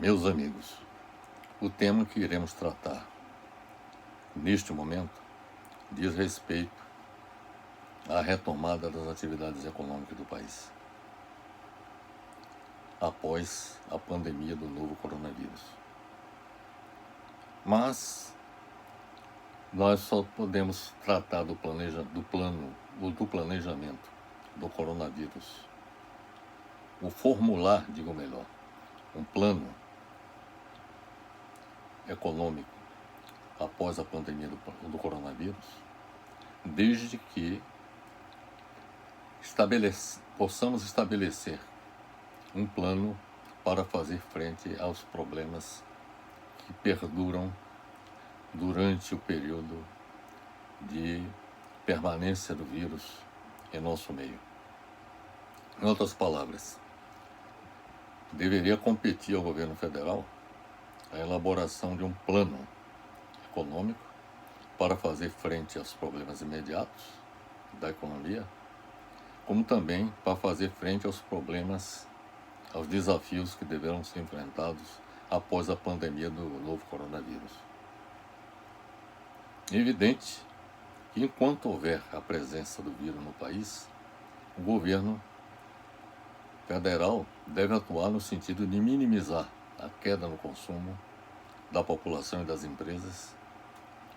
Meus amigos, o tema que iremos tratar neste momento diz respeito à retomada das atividades econômicas do país após a pandemia do novo coronavírus. Mas nós só podemos tratar do planejamento do coronavírus, digo melhor, um plano econômico após a pandemia do coronavírus, desde que possamos estabelecer um plano para fazer frente aos problemas que perduram durante o período de permanência do vírus em nosso meio. Em outras palavras, deveria competir ao governo federal a elaboração de um plano econômico para fazer frente aos problemas imediatos da economia, como também para fazer frente aos desafios que deverão ser enfrentados após a pandemia do novo coronavírus. É evidente que enquanto houver a presença do vírus no país, o governo federal deve atuar no sentido de minimizar a queda no consumo da população e das empresas,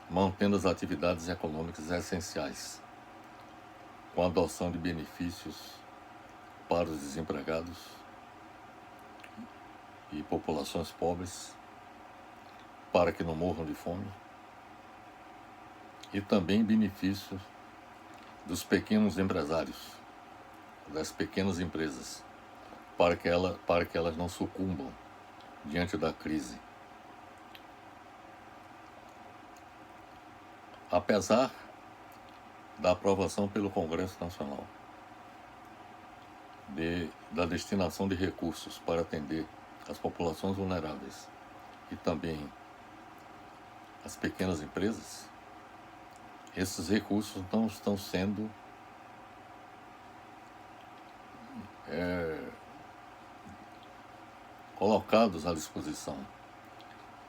mantendo as atividades econômicas essenciais, com a adoção de benefícios para os desempregados e populações pobres, para que não morram de fome, e também benefícios dos pequenos empresários, das pequenas empresas, para que elas não sucumbam diante da crise. Apesar da aprovação pelo Congresso Nacional da destinação de recursos para atender as populações vulneráveis e também as pequenas empresas, esses recursos não estão sendo colocados à disposição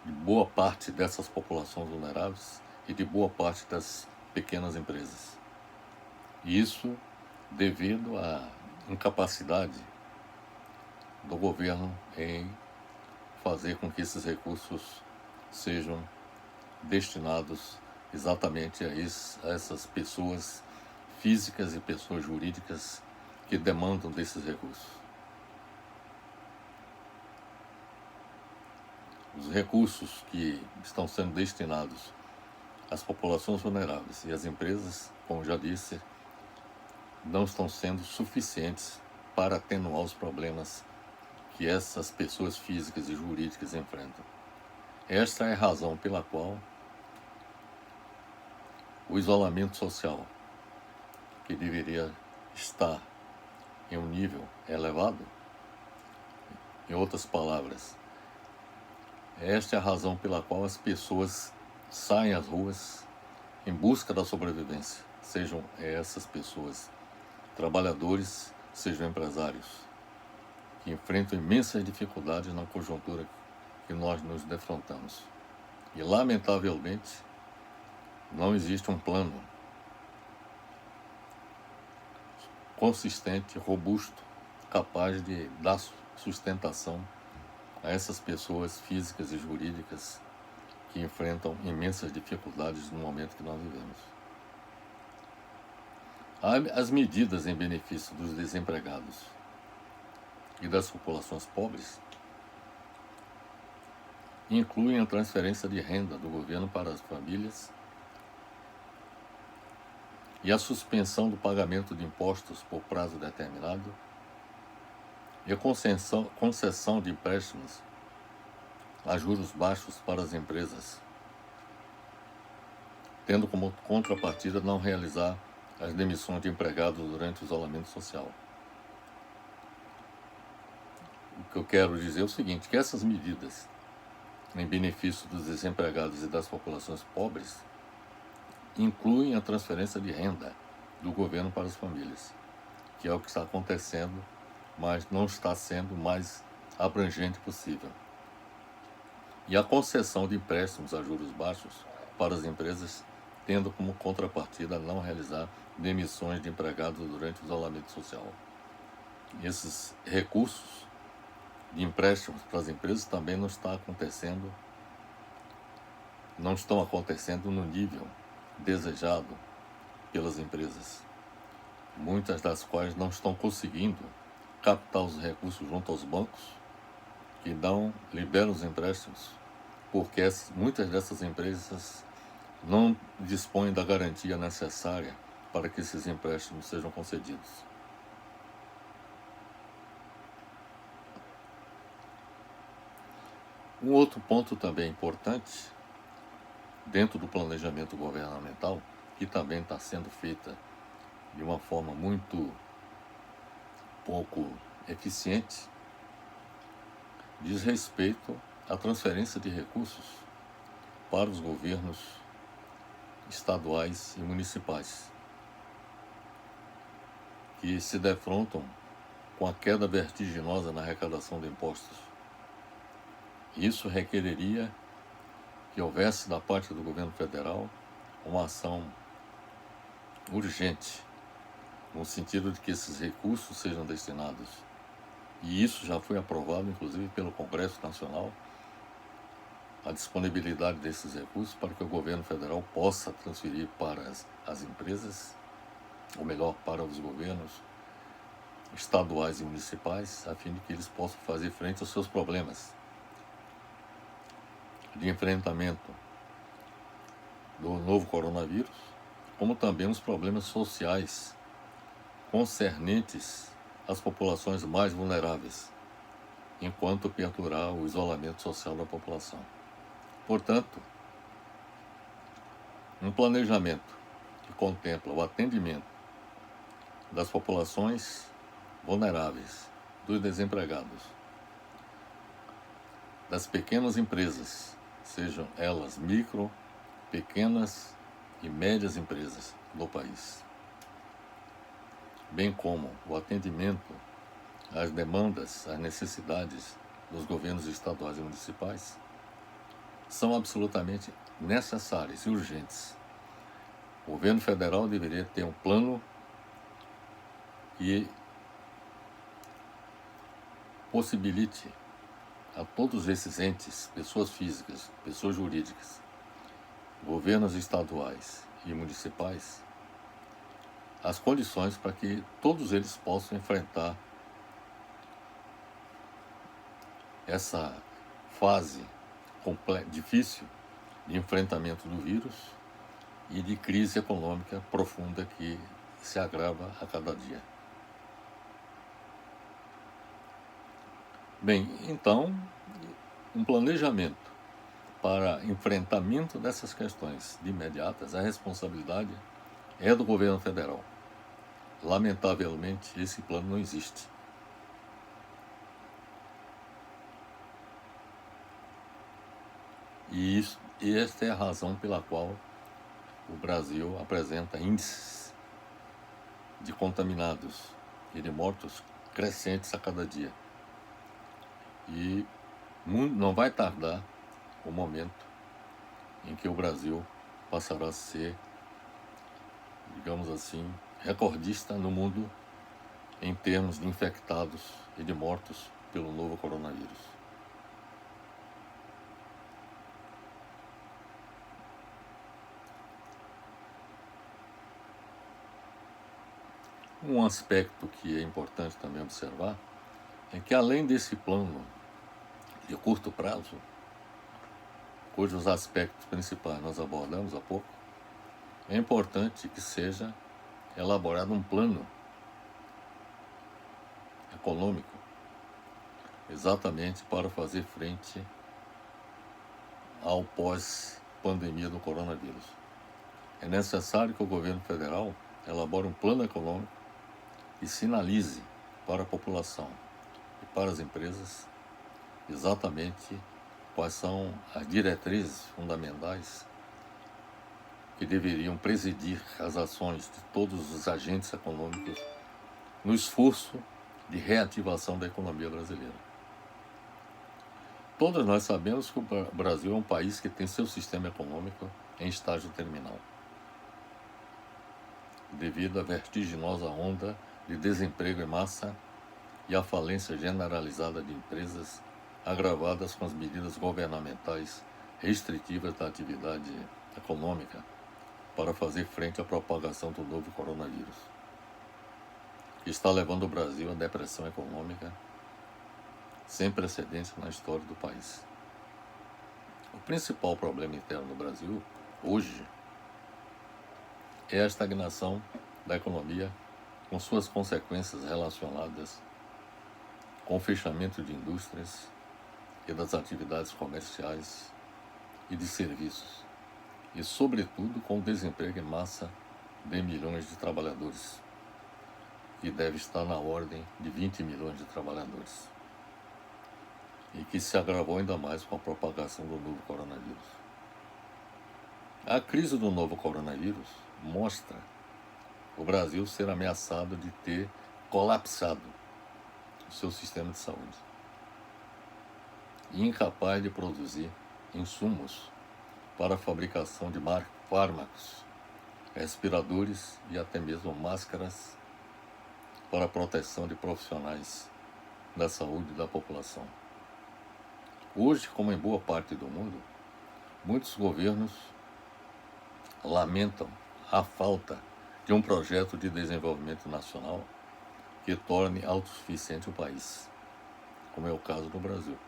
de boa parte dessas populações vulneráveis e de boa parte das pequenas empresas. Isso devido à incapacidade do governo em fazer com que esses recursos sejam destinados exatamente a essas pessoas físicas e pessoas jurídicas que demandam desses recursos. Os recursos que estão sendo destinados às populações vulneráveis e às empresas, como já disse, não estão sendo suficientes para atenuar os problemas que essas pessoas físicas e jurídicas enfrentam. Esta é a razão pela qual o isolamento social, que deveria estar em um nível elevado, em outras palavras, esta é a razão pela qual as pessoas saem às ruas em busca da sobrevivência, sejam essas pessoas trabalhadores, sejam empresários, que enfrentam imensas dificuldades na conjuntura que nós nos defrontamos. E, lamentavelmente, não existe um plano consistente, robusto, capaz de dar sustentação a essas pessoas físicas e jurídicas que enfrentam imensas dificuldades no momento que nós vivemos. As medidas em benefício dos desempregados e das populações pobres incluem a transferência de renda do governo para as famílias e a suspensão do pagamento de impostos por prazo determinado e a concessão de empréstimos a juros baixos para as empresas, tendo como contrapartida não realizar as demissões de empregados durante o isolamento social. O que eu quero dizer é o seguinte, que essas medidas em benefício dos desempregados e das populações pobres incluem a transferência de renda do governo para as famílias, que é o que está acontecendo, mas não está sendo o mais abrangente possível. e a concessão de empréstimos a juros baixos para as empresas, tendo como contrapartida não realizar demissões de empregados durante o isolamento social. Esses recursos de empréstimos para as empresas também não estão acontecendo no nível desejado pelas empresas, muitas das quais não estão conseguindo captar os recursos junto aos bancos que não liberam os empréstimos, porque muitas dessas empresas não dispõem da garantia necessária para que esses empréstimos sejam concedidos. Um outro ponto também importante, dentro do planejamento governamental, que também está sendo feita de uma forma muito pouco eficiente, diz respeito à transferência de recursos para os governos estaduais e municipais, que se defrontam com a queda vertiginosa na arrecadação de impostos. Isso requereria que houvesse da parte do governo federal uma ação urgente, no sentido de que esses recursos sejam destinados. E isso já foi aprovado, inclusive, pelo Congresso Nacional, a disponibilidade desses recursos para que o governo federal possa transferir para as empresas, ou melhor, para os governos estaduais e municipais, a fim de que eles possam fazer frente aos seus problemas de enfrentamento do novo coronavírus, como também os problemas sociais concernentes às populações mais vulneráveis, enquanto perdurar o isolamento social da população. Portanto, um planejamento que contempla o atendimento das populações vulneráveis, dos desempregados, das pequenas empresas, sejam elas micro, pequenas e médias empresas do país, bem como o atendimento às demandas, às necessidades dos governos estaduais e municipais, são absolutamente necessárias e urgentes. O governo federal deveria ter um plano que possibilite a todos esses entes, pessoas físicas, pessoas jurídicas, governos estaduais e municipais, as condições para que todos eles possam enfrentar essa fase difícil de enfrentamento do vírus e de crise econômica profunda que se agrava a cada dia. Bem, então, um planejamento para enfrentamento dessas questões de imediatas, a responsabilidade é do governo federal. Lamentavelmente, esse plano não existe. E esta é a razão pela qual o Brasil apresenta índices de contaminados e de mortos crescentes a cada dia. E não vai tardar o momento em que o Brasil passará a ser, digamos assim, recordista no mundo em termos de infectados e de mortos pelo novo coronavírus. Um aspecto que é importante também observar é que, além desse plano de curto prazo, cujos aspectos principais nós abordamos há pouco, é importante que seja elaborado um plano econômico exatamente para fazer frente ao pós-pandemia do coronavírus. É necessário que o governo federal elabore um plano econômico e sinalize para a população e para as empresas exatamente quais são as diretrizes fundamentais que deveriam presidir as ações de todos os agentes econômicos no esforço de reativação da economia brasileira. Todos nós sabemos que o Brasil é um país que tem seu sistema econômico em estágio terminal, devido à vertiginosa onda de desemprego em massa e à falência generalizada de empresas agravadas com as medidas governamentais restritivas da atividade econômica para fazer frente à propagação do novo coronavírus, que está levando o Brasil à depressão econômica sem precedentes na história do país. O principal problema interno do Brasil, hoje, é a estagnação da economia, com suas consequências relacionadas com o fechamento de indústrias e das atividades comerciais e de serviços, e, sobretudo, com o desemprego em massa de milhões de trabalhadores, que deve estar na ordem de 20 milhões de trabalhadores, e que se agravou ainda mais com a propagação do novo coronavírus. A crise do novo coronavírus mostra o Brasil ser ameaçado de ter colapsado o seu sistema de saúde e incapaz de produzir insumos para a fabricação de fármacos, respiradores e até mesmo máscaras para a proteção de profissionais da saúde da população. Hoje, como em boa parte do mundo, muitos governos lamentam a falta de um projeto de desenvolvimento nacional que torne autossuficiente o país, como é o caso do Brasil.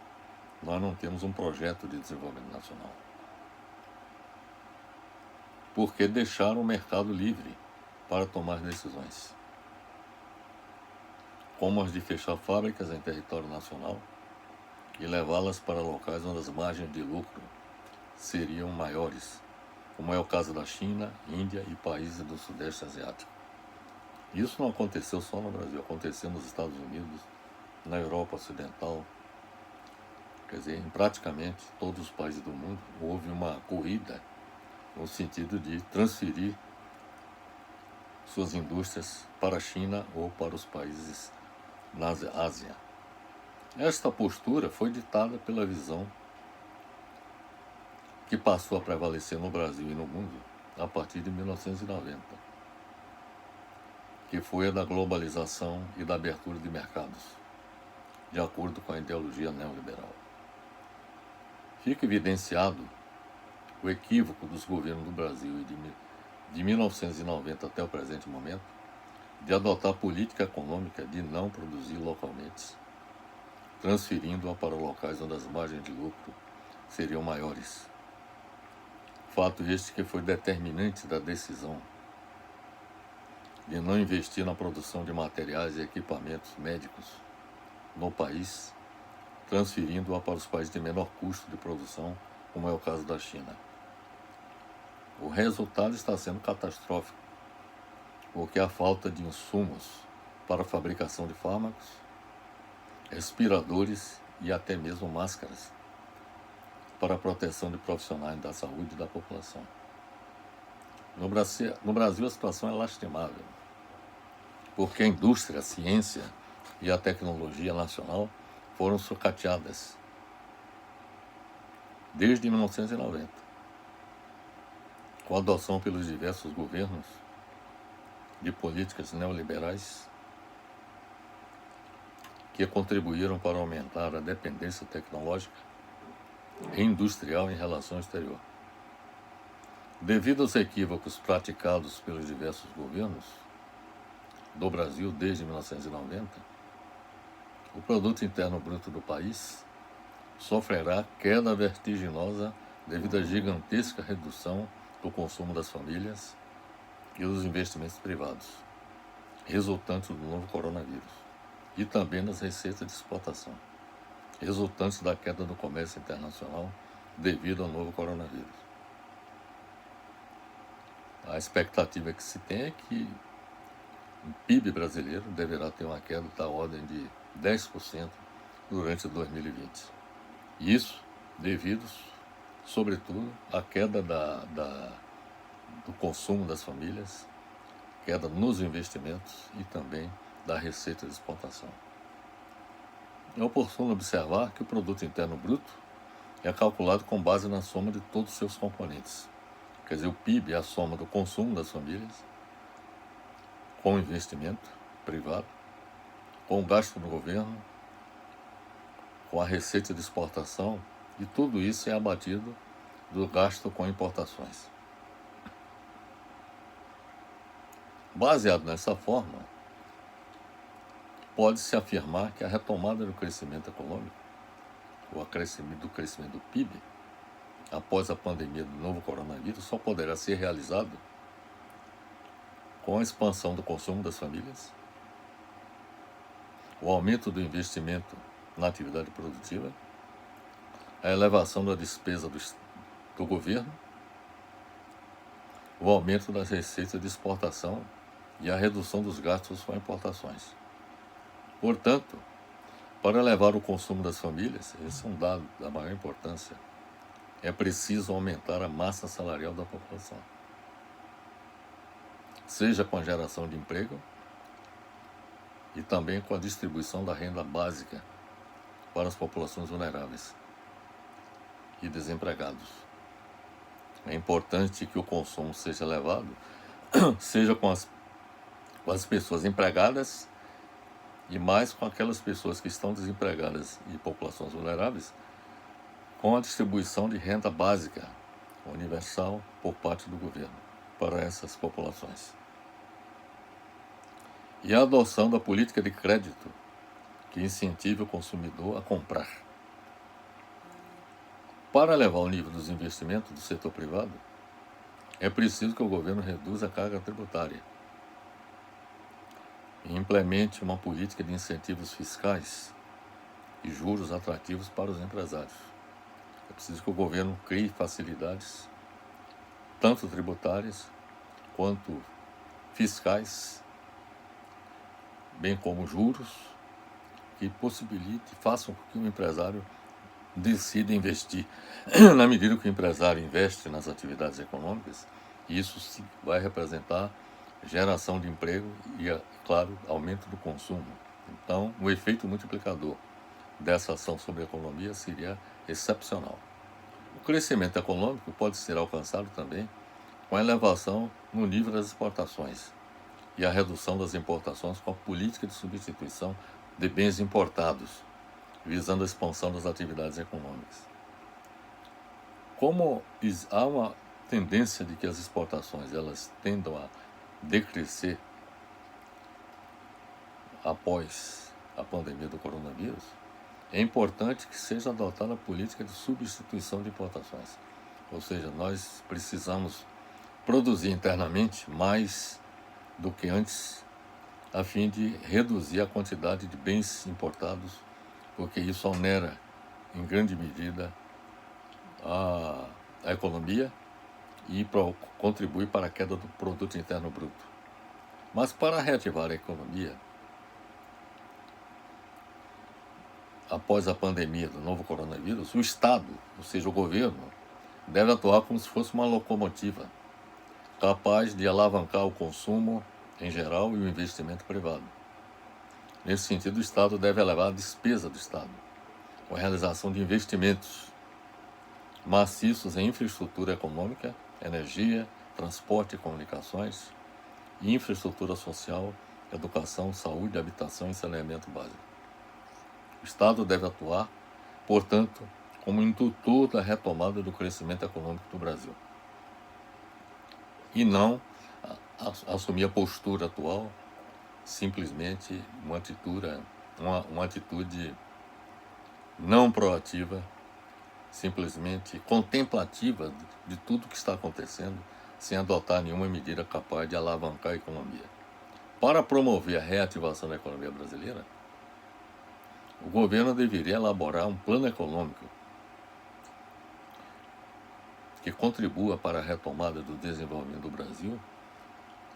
Nós não temos um projeto de desenvolvimento nacional, porque deixaram o mercado livre para tomar decisões, como as de fechar fábricas em território nacional e levá-las para locais onde as margens de lucro seriam maiores, como é o caso da China, Índia e países do Sudeste Asiático. Isso não aconteceu só no Brasil, aconteceu nos Estados Unidos, na Europa Ocidental. Quer dizer, em praticamente todos os países do mundo houve uma corrida no sentido de transferir suas indústrias para a China ou para os países na Ásia. Esta postura foi ditada pela visão que passou a prevalecer no Brasil e no mundo a partir de 1990, que foi a da globalização e da abertura de mercados, de acordo com a ideologia neoliberal. Fica evidenciado o equívoco dos governos do Brasil de 1990 até o presente momento de adotar a política econômica de não produzir localmente, transferindo-a para locais onde as margens de lucro seriam maiores. Fato este que foi determinante da decisão de não investir na produção de materiais e equipamentos médicos no país, transferindo-a para os países de menor custo de produção, como é o caso da China. O resultado está sendo catastrófico, porque a falta de insumos para a fabricação de fármacos, respiradores e até mesmo máscaras para a proteção de profissionais da saúde e da população. No Brasil a situação é lastimável, porque a indústria, a ciência e a tecnologia nacional foram sucateadas desde 1990, com a adoção pelos diversos governos de políticas neoliberais que contribuíram para aumentar a dependência tecnológica e industrial em relação ao exterior. Devido aos equívocos praticados pelos diversos governos do Brasil desde 1990, o produto interno bruto do país sofrerá queda vertiginosa devido à gigantesca redução do consumo das famílias e dos investimentos privados, resultantes do novo coronavírus, e também das receitas de exportação, resultantes da queda do comércio internacional devido ao novo coronavírus. A expectativa que se tem é que o PIB brasileiro deverá ter uma queda da ordem de 10% durante 2020. Isso devido, sobretudo, à queda do consumo das famílias, queda nos investimentos e também da receita de exportação. É oportuno observar que o produto interno bruto é calculado com base na soma de todos os seus componentes. Quer dizer, o PIB é a soma do consumo das famílias, com o investimento privado, com o gasto do governo, com a receita de exportação, e tudo isso é abatido do gasto com importações. Baseado nessa forma, pode-se afirmar que a retomada do crescimento econômico, o do crescimento do PIB, após a pandemia do novo coronavírus, só poderá ser realizado com a expansão do consumo das famílias, o aumento do investimento na atividade produtiva, a elevação da despesa do governo, o aumento das receitas de exportação e a redução dos gastos com importações. Portanto, para elevar o consumo das famílias, esse é um dado da maior importância, é preciso aumentar a massa salarial da população, seja com a geração de emprego e também com a distribuição da renda básica para as populações vulneráveis e desempregados. É importante que o consumo seja elevado, seja com as pessoas empregadas e mais com aquelas pessoas que estão desempregadas e populações vulneráveis, com a distribuição de renda básica universal por parte do governo para essas populações. E a adoção da política de crédito que incentive o consumidor a comprar. Para elevar o nível dos investimentos do setor privado, é preciso que o governo reduza a carga tributária e implemente uma política de incentivos fiscais e juros atrativos para os empresários. É preciso que o governo crie facilidades, tanto tributárias quanto fiscais, bem como juros, que possibilite, façam com que o empresário decida investir. Na medida que o empresário investe nas atividades econômicas, isso vai representar geração de emprego e, claro, aumento do consumo. Então, o efeito multiplicador dessa ação sobre a economia seria excepcional. O crescimento econômico pode ser alcançado também com a elevação no nível das exportações e a redução das importações com a política de substituição de bens importados, visando a expansão das atividades econômicas. Como há uma tendência de que as exportações elas tendam a decrescer após a pandemia do coronavírus, é importante que seja adotada a política de substituição de importações. Ou seja, nós precisamos produzir internamente mais do que antes, a fim de reduzir a quantidade de bens importados, porque isso onera, em grande medida, a economia e contribui para a queda do produto interno bruto. Mas para reativar a economia, após a pandemia do novo coronavírus, o Estado, ou seja, o governo, deve atuar como se fosse uma locomotiva, capaz de alavancar o consumo em geral e o investimento privado. Nesse sentido, o Estado deve elevar a despesa do Estado, com a realização de investimentos maciços em infraestrutura econômica, energia, transporte e comunicações, e infraestrutura social, educação, saúde, habitação e saneamento básico. O Estado deve atuar, portanto, como indutor da retomada do crescimento econômico do Brasil. E não assumir a postura atual, simplesmente uma atitude não proativa, simplesmente contemplativa de tudo que está acontecendo, sem adotar nenhuma medida capaz de alavancar a economia. Para promover a reativação da economia brasileira, o governo deveria elaborar um plano econômico que contribua para a retomada do desenvolvimento do Brasil,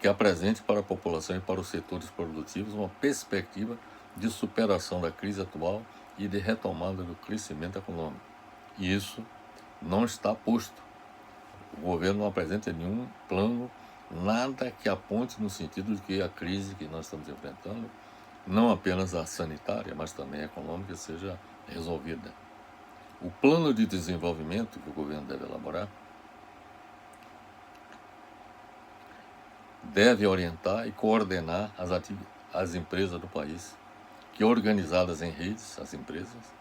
que apresente para a população e para os setores produtivos uma perspectiva de superação da crise atual e de retomada do crescimento econômico. E isso não está posto. O governo não apresenta nenhum plano, nada que aponte no sentido de que a crise que nós estamos enfrentando, não apenas a sanitária, mas também a econômica, seja resolvida. O plano de desenvolvimento que o governo deve elaborar deve orientar e coordenar as empresas do país, que organizadas em redes, as empresas,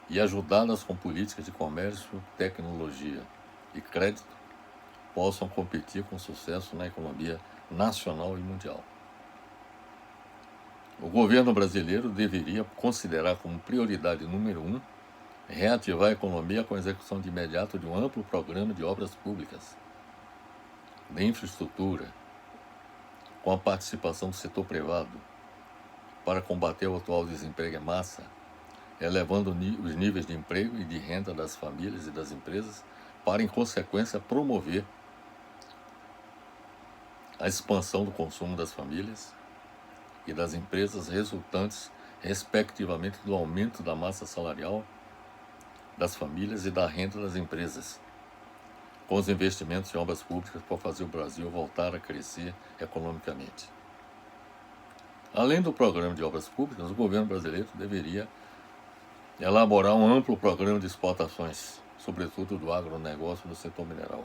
e ajudadas com políticas de comércio, tecnologia e crédito, possam competir com sucesso na economia nacional e mundial. O governo brasileiro deveria considerar como prioridade número 1 reativar a economia com a execução de imediato de um amplo programa de obras públicas, de infraestrutura, com a participação do setor privado, para combater o atual desemprego em massa, elevando os níveis de emprego e de renda das famílias e das empresas, para, em consequência, promover a expansão do consumo das famílias e das empresas resultantes, respectivamente, do aumento da massa salarial das famílias e da renda das empresas, com os investimentos em obras públicas para fazer o Brasil voltar a crescer economicamente. Além do programa de obras públicas, o governo brasileiro deveria elaborar um amplo programa de exportações, sobretudo do agronegócio e do setor mineral.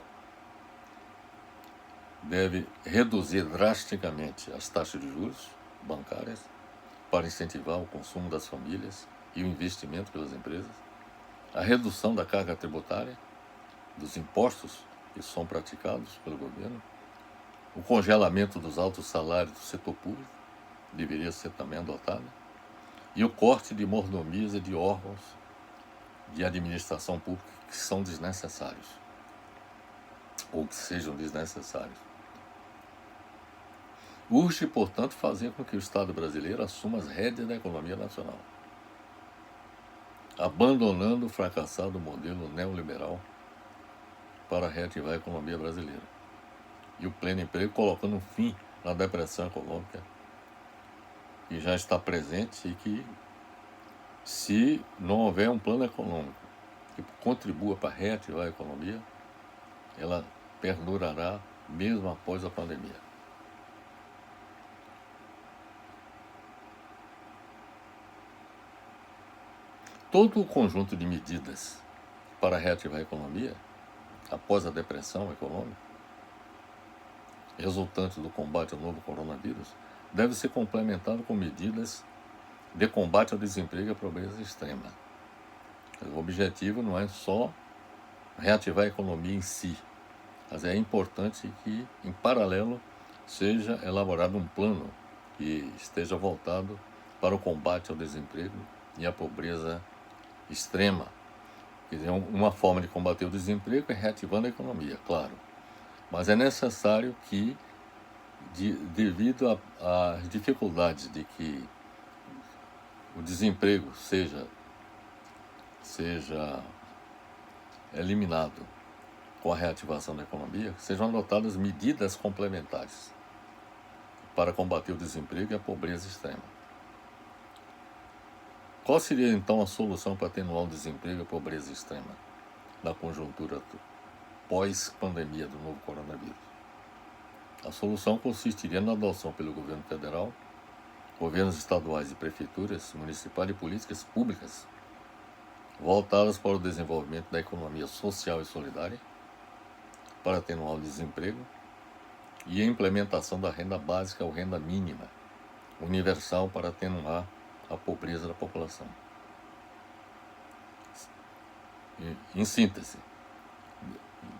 Deve reduzir drasticamente as taxas de juros bancárias para incentivar o consumo das famílias e o investimento pelas empresas, a redução da carga tributária, dos impostos que são praticados pelo governo, o congelamento dos altos salários do setor público deveria ser também adotado, e o corte de mordomias e de órgãos de administração pública que são desnecessários, ou que sejam desnecessários. Urge, portanto, fazer com que o Estado brasileiro assuma as rédeas da economia nacional, abandonando o fracassado modelo neoliberal para reativar a economia brasileira e o pleno emprego, colocando um fim na depressão econômica que já está presente e que, se não houver um plano econômico que contribua para reativar a economia, ela perdurará mesmo após a pandemia. Todo o conjunto de medidas para reativar a economia, após a depressão econômica, resultante do combate ao novo coronavírus, deve ser complementado com medidas de combate ao desemprego e à pobreza extrema. O objetivo não é só reativar a economia em si, mas é importante que, em paralelo, seja elaborado um plano que esteja voltado para o combate ao desemprego e à pobreza extrema. Quer dizer, uma forma de combater o desemprego é reativando a economia, claro. Mas é necessário que, devido às dificuldades de que o desemprego seja eliminado com a reativação da economia, sejam adotadas medidas complementares para combater o desemprego e a pobreza extrema. Qual seria, então, a solução para atenuar o desemprego e a pobreza extrema na conjuntura pós-pandemia do novo coronavírus? A solução consistiria na adoção pelo governo federal, governos estaduais e prefeituras municipais de políticas públicas voltadas para o desenvolvimento da economia social e solidária, para atenuar o desemprego, e a implementação da renda básica ou renda mínima universal para atenuar a pobreza da população. Em síntese,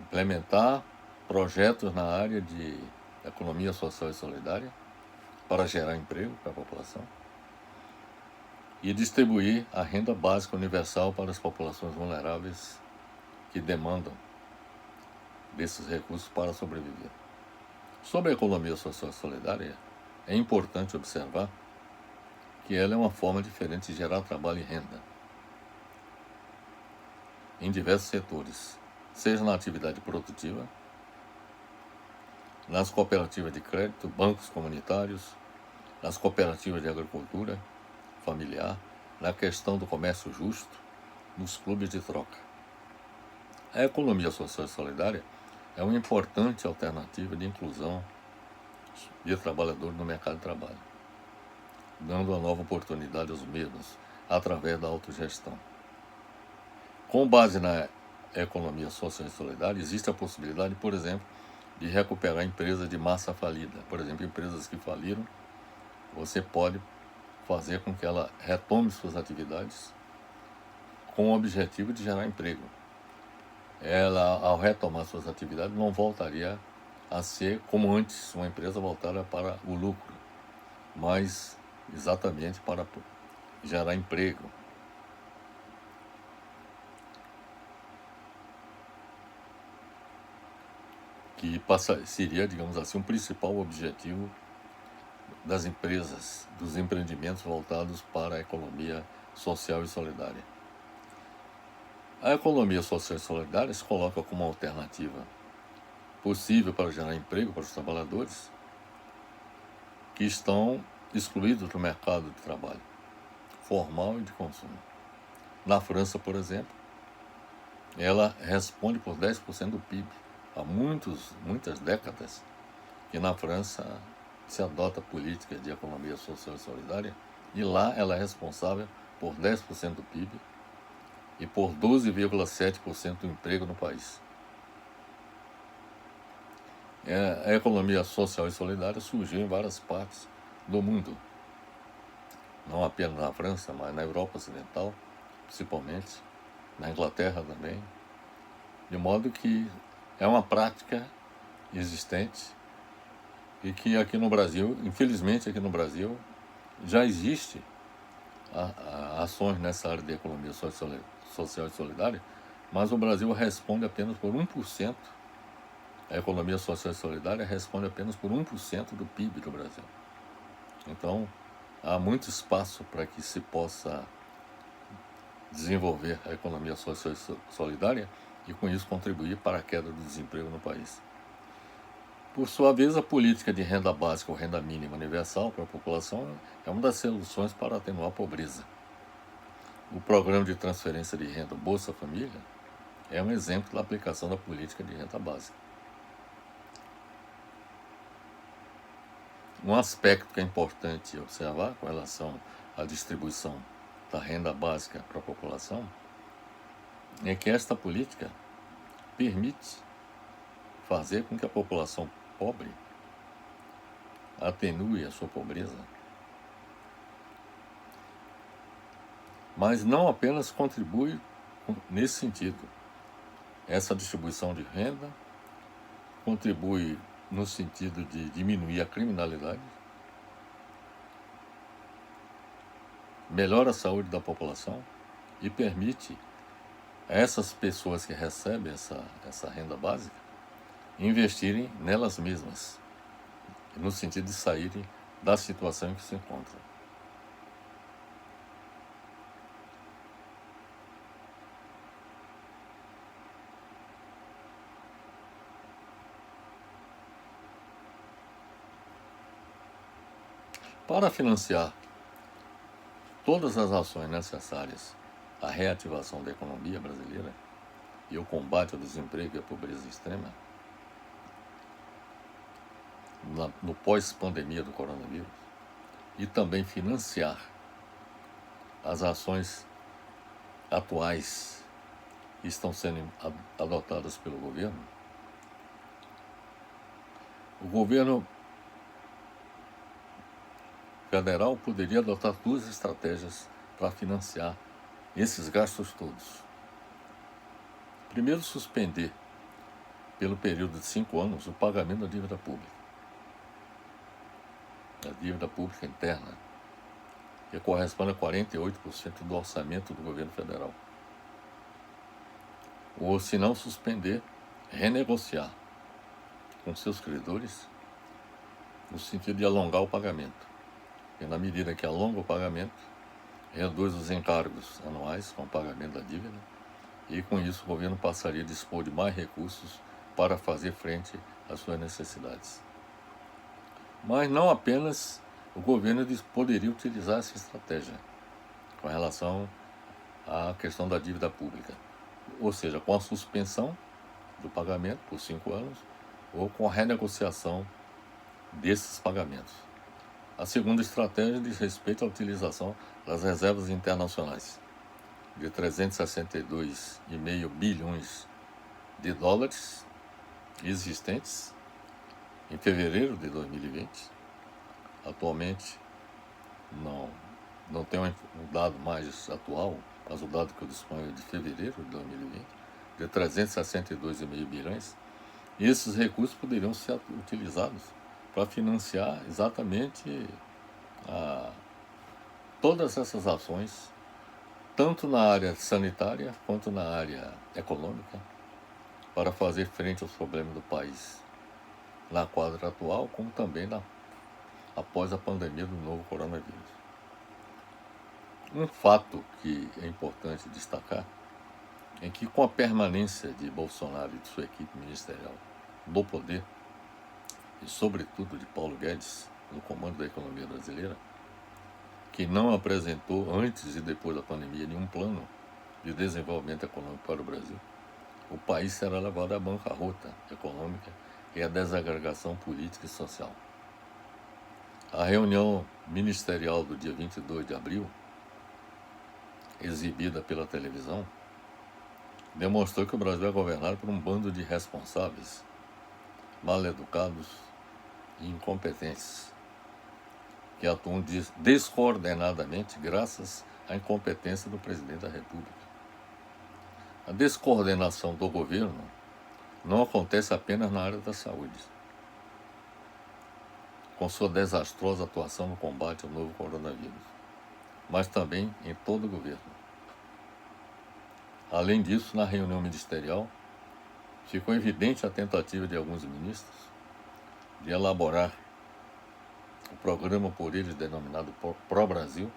implementar projetos na área de economia social e solidária para gerar emprego para a população e distribuir a renda básica universal para as populações vulneráveis que demandam desses recursos para sobreviver. Sobre a economia social e solidária, é importante observar que ela é uma forma diferente de gerar trabalho e renda em diversos setores, seja na atividade produtiva, nas cooperativas de crédito, bancos comunitários, nas cooperativas de agricultura familiar, na questão do comércio justo, nos clubes de troca. A economia social e solidária é uma importante alternativa de inclusão de trabalhadores no mercado de trabalho, dando uma nova oportunidade aos mesmos através da autogestão. Com base na economia social e solidária, existe a possibilidade, por exemplo, de recuperar empresas de massa falida. Por exemplo, empresas que faliram, você pode fazer com que ela retome suas atividades com o objetivo de gerar emprego. Ela, ao retomar suas atividades, não voltaria a ser como antes, uma empresa voltada para o lucro, mas exatamente para gerar emprego. Que seria, digamos assim, o principal objetivo das empresas, dos empreendimentos voltados para a economia social e solidária. A economia social e solidária se coloca como uma alternativa possível para gerar emprego para os trabalhadores que estão excluídos do mercado de trabalho formal e de consumo. Na França, por exemplo, ela responde por 10% do PIB. Há muitas décadas que na França se adota política de economia social e solidária, e lá ela é responsável por 10% do PIB e por 12,7% do emprego no país. A economia social e solidária surgiu em várias partes do mundo, não apenas na França, mas na Europa Ocidental, principalmente, na Inglaterra também, de modo que é uma prática existente e que aqui no Brasil, infelizmente aqui no Brasil, já existe ações nessa área de economia social e solidária, mas o Brasil responde apenas por 1%. A economia social e solidária responde apenas por 1% do PIB do Brasil. Então, há muito espaço para que se possa desenvolver a economia social e solidária e, com isso, contribuir para a queda do desemprego no país. Por sua vez, a política de renda básica ou renda mínima universal para a população é uma das soluções para atenuar a pobreza. O programa de transferência de renda Bolsa Família é um exemplo da aplicação da política de renda básica. Um aspecto que é importante observar com relação à distribuição da renda básica para a população é que esta política permite fazer com que a população pobre atenue a sua pobreza, mas não apenas contribui nesse sentido. Essa distribuição de renda contribui no sentido de diminuir a criminalidade, melhora a saúde da população e permite a essas pessoas que recebem essa renda básica investirem nelas mesmas, no sentido de saírem da situação em que se encontram. Para financiar todas as ações necessárias à reativação da economia brasileira e o combate ao desemprego e à pobreza extrema, no pós-pandemia do coronavírus, e também financiar as ações atuais que estão sendo adotadas pelo governo, o governo federal poderia adotar duas estratégias para financiar esses gastos todos. Primeiro, suspender, pelo período de 5 anos, o pagamento da dívida pública. A dívida pública interna, que corresponde a 48% do orçamento do governo federal. Ou, se não suspender, renegociar com seus credores, no sentido de alongar o pagamento. E na medida que alonga o pagamento, reduz os encargos anuais com o pagamento da dívida, e com isso o governo passaria a dispor de mais recursos para fazer frente às suas necessidades. Mas não apenas o governo poderia utilizar essa estratégia com relação à questão da dívida pública, ou seja, com a suspensão do pagamento por 5 anos ou com a renegociação desses pagamentos. A segunda estratégia diz respeito à utilização das reservas internacionais, de 362,5 bilhões de dólares existentes em fevereiro de 2020. Atualmente não tem um dado mais atual, mas o dado que eu disponho é de fevereiro de 2020, de 362,5 bilhões. E esses recursos poderiam ser utilizados para financiar exatamente todas essas ações, tanto na área sanitária quanto na área econômica, para fazer frente aos problemas do país na quadra atual, como também após a pandemia do novo coronavírus. Um fato que é importante destacar é que, com a permanência de Bolsonaro e de sua equipe ministerial no poder, e sobretudo de Paulo Guedes no comando da economia brasileira, que não apresentou antes e depois da pandemia nenhum plano de desenvolvimento econômico para o Brasil, o país será levado à bancarrota econômica e à desagregação política e social. A reunião ministerial do dia 22 de abril, exibida pela televisão, demonstrou que o Brasil é governado por um bando de irresponsáveis, mal-educados e incompetentes, que atuam descoordenadamente graças à incompetência do presidente da República. A descoordenação do governo não acontece apenas na área da saúde, com sua desastrosa atuação no combate ao novo coronavírus, mas também em todo o governo. Além disso, na reunião ministerial, ficou evidente a tentativa de alguns ministros de elaborar o programa por eles denominado Pró-Brasil,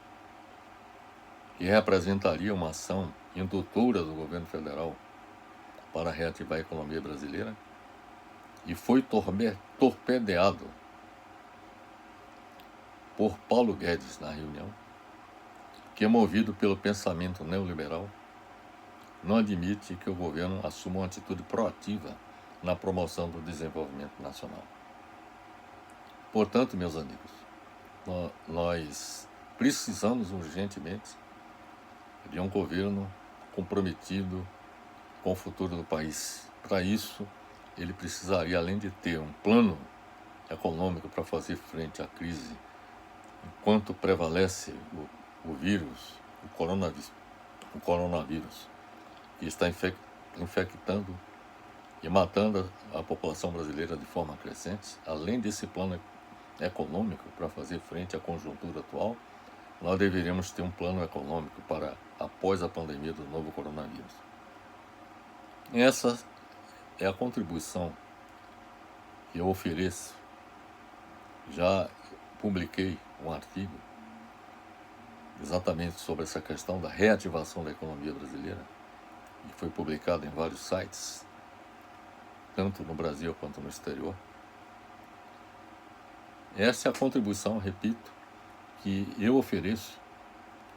que representaria uma ação indutora do governo federal para reativar a economia brasileira, e foi torpedeado por Paulo Guedes na reunião, que, movido pelo pensamento neoliberal, não admite que o governo assuma uma atitude proativa na promoção do desenvolvimento nacional. Portanto, meus amigos, nós precisamos urgentemente de um governo comprometido com o futuro do país. Para isso, ele precisaria, além de ter um plano econômico para fazer frente à crise, enquanto prevalece o vírus, o coronavírus, que está infectando e matando a população brasileira de forma crescente. Além desse plano econômico para fazer frente à conjuntura atual, nós deveríamos ter um plano econômico para após a pandemia do novo coronavírus. Essa é a contribuição que eu ofereço. Já publiquei um artigo exatamente sobre essa questão da reativação da economia brasileira, e foi publicado em vários sites, tanto no Brasil quanto no exterior. Essa é a contribuição, repito, que eu ofereço.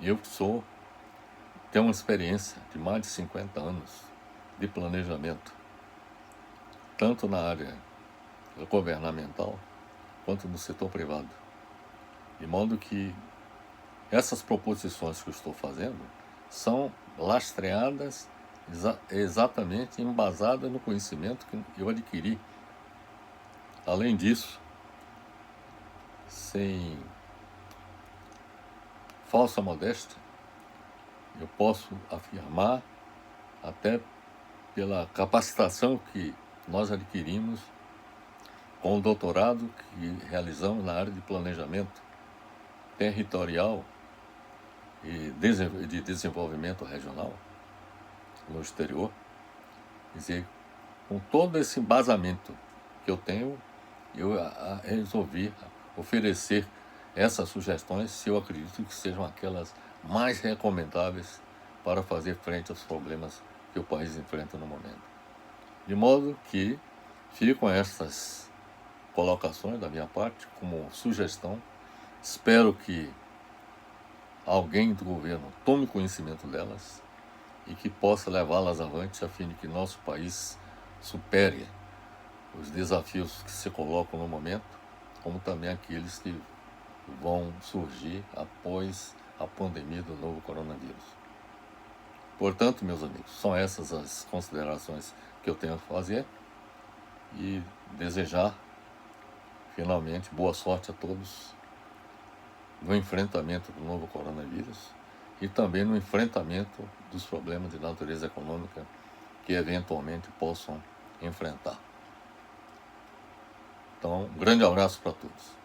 Eu tenho uma experiência de mais de 50 anos de planejamento, tanto na área governamental quanto no setor privado. De modo que essas proposições que eu estou fazendo são lastreadas exatamente embasadas no conhecimento que eu adquiri. Além disso, sem falsa modéstia, eu posso afirmar, até pela capacitação que nós adquirimos com o doutorado que realizamos na área de planejamento territorial e de desenvolvimento regional no exterior. Quer dizer, com todo esse embasamento que eu tenho, eu resolvi oferecer essas sugestões, se eu acredito que sejam aquelas mais recomendáveis para fazer frente aos problemas que o país enfrenta no momento. De modo que ficam essas colocações da minha parte como sugestão. Espero que alguém do governo tome conhecimento delas e que possa levá-las avante a fim de que nosso país supere os desafios que se colocam no momento, como também aqueles que vão surgir após a pandemia do novo coronavírus. Portanto, meus amigos, são essas as considerações que eu tenho a fazer e desejar, finalmente, boa sorte a todos no enfrentamento do novo coronavírus e também no enfrentamento dos problemas de natureza econômica que eventualmente possam enfrentar. Então, um grande abraço para todos.